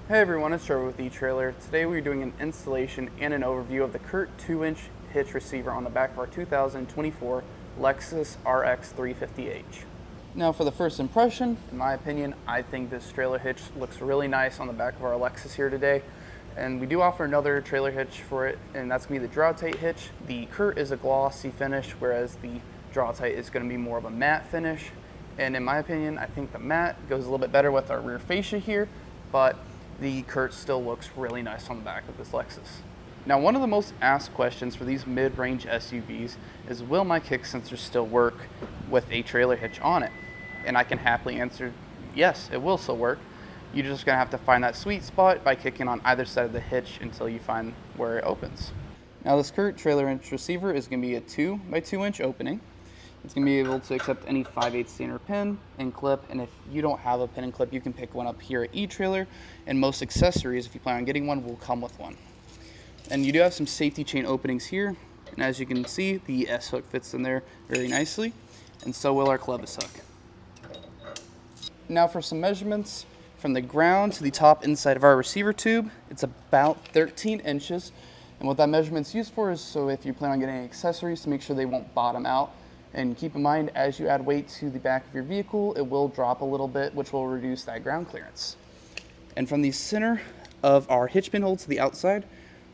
Hey everyone, it's Trevor with eTrailer. Today we're doing an installation and an overview of the CURT Two-Inch Hitch Receiver on the back of our 2024 Lexus RX 350H. Now for the first impression, in my opinion, I think this trailer hitch looks really nice on the back of our Lexus here today. And we do offer another trailer hitch for it, and that's going to be the Draw-Tite hitch. The CURT is a glossy finish, whereas the Draw-Tite is going to be more of a matte finish. And in my opinion, I think the matte goes a little bit better with our rear fascia here, but the CURT still looks really nice on the back of this Lexus. Now, one of the most asked questions for these mid-range SUVs is, will my kick sensor still work with a trailer hitch on it? And I can happily answer, yes, it will still work. You're just gonna have to find that sweet spot by kicking on either side of the hitch until you find where it opens. Now, this CURT Trailer Hitch Receiver is gonna be a 2 by 2 inch opening. It's going to be able to accept any 5/8 standard pin and clip, and if you don't have a pin and clip, you can pick one up here at eTrailer, and most accessories, if you plan on getting one, will come with one. And you do have some safety chain openings here, and as you can see, the S-hook fits in there very nicely, and so will our clevis hook. Now for some measurements, from the ground to the top inside of our receiver tube, it's about 13 inches, and what that measurement's used for is so if you plan on getting accessories to make sure they won't bottom out. And keep in mind, as you add weight to the back of your vehicle, it will drop a little bit, which will reduce that ground clearance. And from the center of our hitch pin hole to the outside,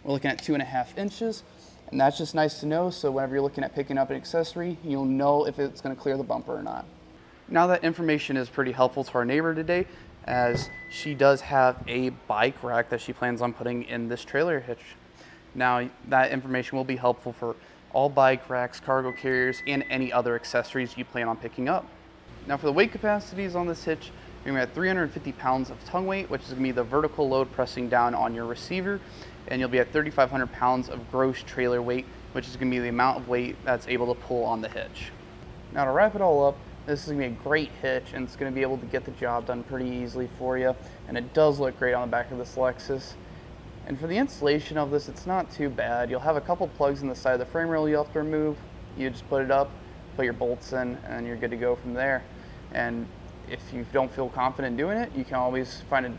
we're looking at 2.5 inches. And that's just nice to know, so whenever you're looking at picking up an accessory, you'll know if it's going to clear the bumper or not. Now that information is pretty helpful to our neighbor today, as she does have a bike rack that she plans on putting in this trailer hitch. Now that information will be helpful for all bike racks, cargo carriers, and any other accessories you plan on picking up. Now for the weight capacities on this hitch, you're going to have 350 pounds of tongue weight, which is going to be the vertical load pressing down on your receiver, and you'll be at 3,500 pounds of gross trailer weight, which is going to be the amount of weight that's able to pull on the hitch. Now to wrap it all up, this is going to be a great hitch, and it's going to be able to get the job done pretty easily for you, and it does look great on the back of this Lexus. And for the installation of this, it's not too bad. You'll have a couple plugs in the side of the frame rail you'll have to remove. You just put it up, put your bolts in, and you're good to go from there. And if you don't feel confident doing it, you can always find a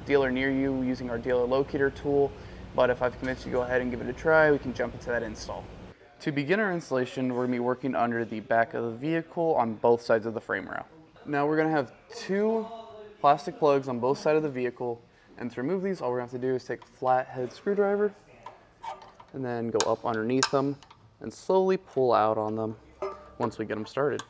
dealer near you using our dealer locator tool. But if I've convinced you to go ahead and give it a try, we can jump into that install. To begin our installation, we're going to be working under the back of the vehicle on both sides of the frame rail. Now we're going to have 2 plastic plugs on both sides of the vehicle. And to remove these, all we're going to have to do is take a flathead screwdriver and then go up underneath them and slowly pull out on them once we get them started.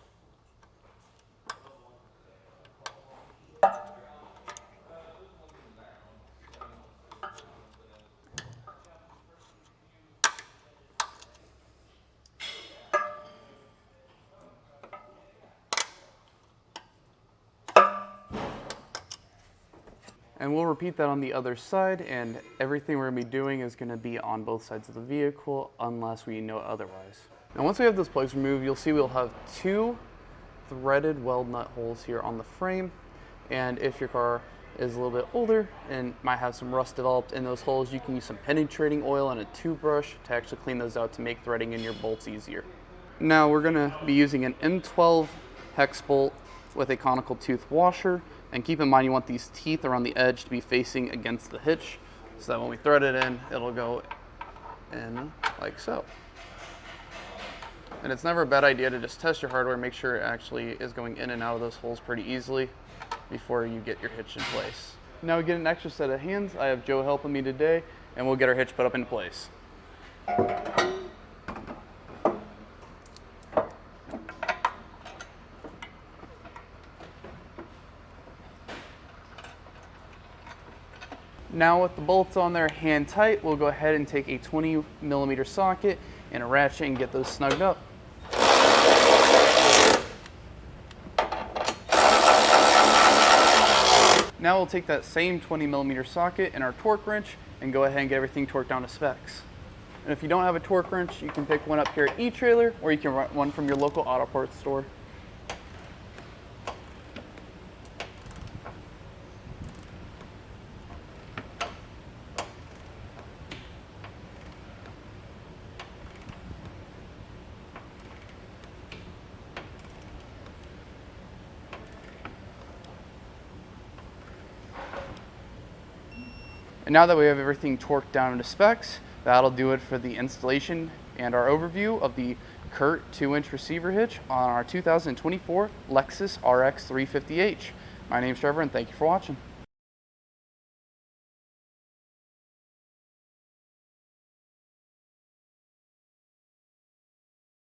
And we'll repeat that on the other side, and everything we're going to be doing is going to be on both sides of the vehicle unless we know otherwise. Now once we have those plugs removed, you'll see we'll have 2 threaded weld nut holes here on the frame, and if your car is a little bit older and might have some rust developed in those holes, you can use some penetrating oil and a toothbrush to actually clean those out to make threading in your bolts easier. Now we're going to be using an M12 hex bolt with a conical tooth washer. And keep in mind, you want these teeth around the edge to be facing against the hitch so that when we thread it in, it'll go in like so. And it's never a bad idea to just test your hardware, make sure it actually is going in and out of those holes pretty easily before you get your hitch in place. Now we get an extra set of hands. I have Joe helping me today, and we'll get our hitch put up into place. Now with the bolts on there hand tight, we'll go ahead and take a 20mm socket and a ratchet and get those snugged up. Now we'll take that same 20mm socket and our torque wrench and go ahead and get everything torqued down to specs. And if you don't have a torque wrench, you can pick one up here at eTrailer, or you can rent one from your local auto parts store. And now that we have everything torqued down into specs, that'll do it for the installation and our overview of the CURT 2-inch receiver hitch on our 2024 Lexus RX 350H. My name's Trevor, and thank you for watching.